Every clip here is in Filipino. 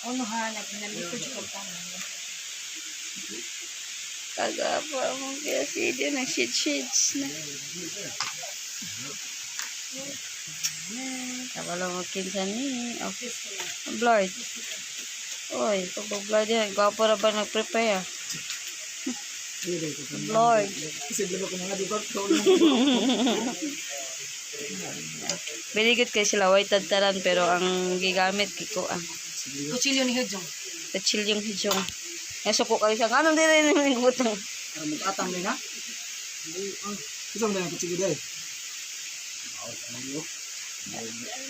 Unuhan, nagpinalikod siya kong tanong. Kagapa mo kaya si Dio, nag-shades na. Kabalo mo kinsan ni. Okay. Blurred. Oy, pag-blurred yan. Gwapo na ba nag-prepare? Blurred. Very good kay sila. White tadtaran pero ang gigamit kiko ang Kutsilyo ni Hujong. kachilyong hijong. Nasuko kayo siya. Anong din rin yung butang? Para mag-atang din ha? Isang na yung kutsigi dahil.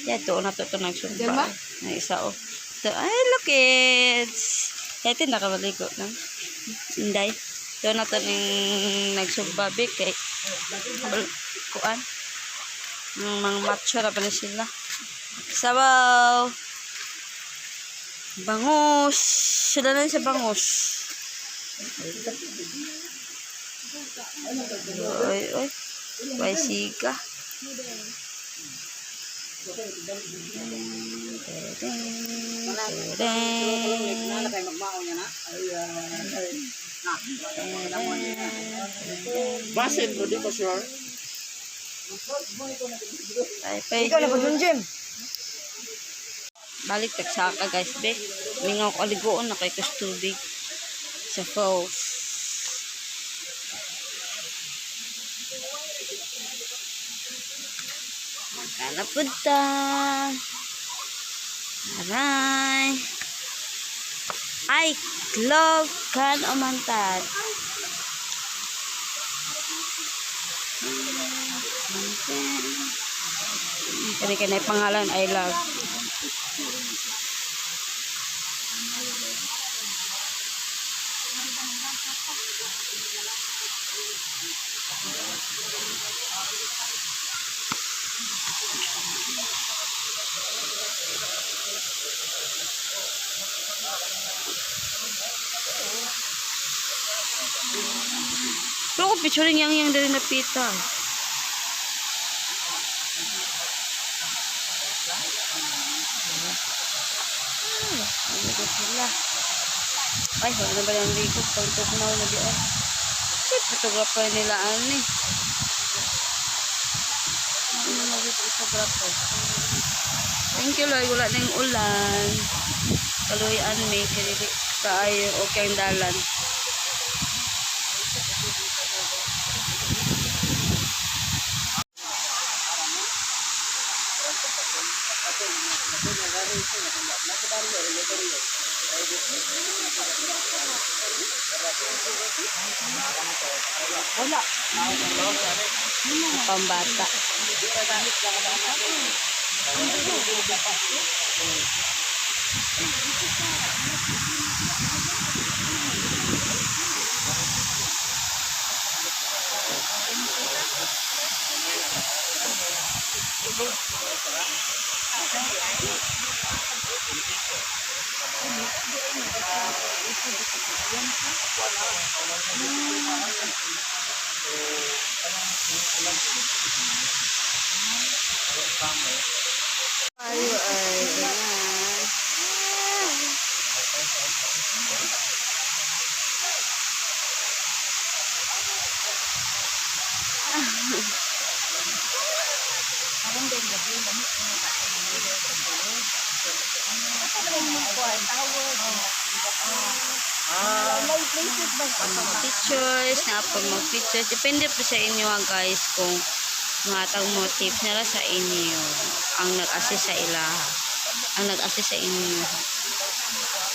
Yeah, ito na ito nagsumpa. Diyan ba? Na isa o. Ito, ay, look it. Ito nakabaligo lang. Inday. Ito na ito nagsumpa. Big kay. Kuan. Mga macho na pa na sila. Sabaw. Bangus. Sila na sa bangus. Oy, oy. Paisiga. Basin ko di ko sure. Ikaw na pag gym. Balik tagsaka guys be. Mingaw ko aligoon na kay tubig sa falls. Magkana punta. Aray. Ay, klog kan umantad. Kani pangalan I love. Pero ko picturing yang dari napita. Sila. Ay, wala na ba yung likod? Pagtugnaw na di ay. Shit, photographer nila ani. Ano na dito photographer? Thank you Lord, wala na yung ulan. Kaluyan may kaya kaayo okay ang dalan. Wala. Pambata. Ayo ay pictures na pag mag-pictures depende po sa inyo guys kung matang motif nila sa inyo ang nag-assist sa ila ang nag-assist sa inyo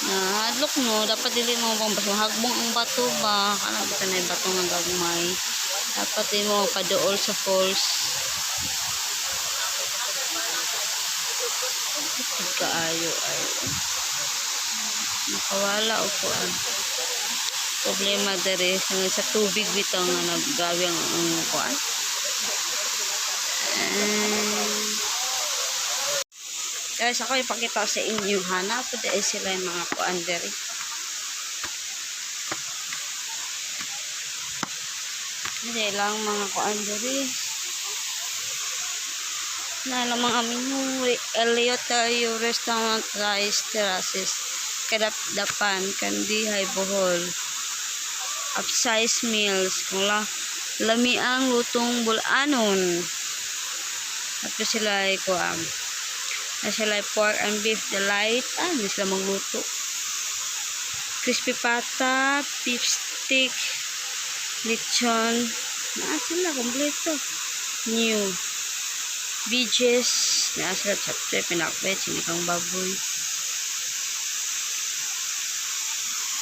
na hadlok mo dapat dili mo bang baso hagbong ang bato ba kana ba kanay bato nga gagmay dapat din mo paduol sa falls kaayo ay nakawala o kuan problema dere sa tubig bitaw nga naggawi ang kuan guys ako ipakita sa inyo hanap po dahil sila yung mga kuan dere hindi lang mga kuan dere na lang mga menu Elliot tayo restaurant rice terraces kadapdapan, kandihay, bohol. Upsize meals, kung lami ang lutong bulanon. At sila ay sila ay pork and beef delight. Hindi sila magluto. Crispy pata, beef stick, lechon. Sila, kompleto. New. Beaches. Sila chapter, pinakbet, sinikang baboy.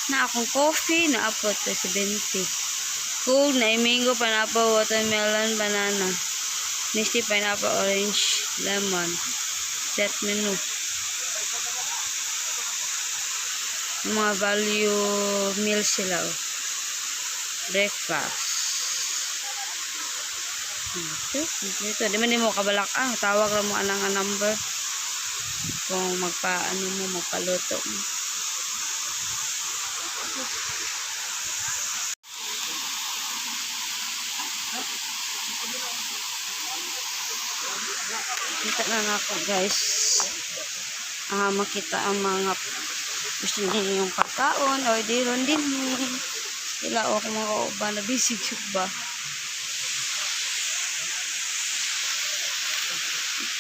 Na akong coffee, naapot sa 20. Cool, na mango, pineapple, watermelon, banana. Misty, pineapple, orange, lemon. Set menu. Mga value meals sila. Breakfast. Ito, di man mo kabalak. Tawag lang mo anang number. Kung magpaluto mo. Kita na ako guys. Makita ang mga gusto niyo yung pagkaon o di ron din sila o kung mga uban na bisig ba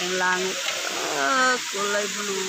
ang langit kulay blue.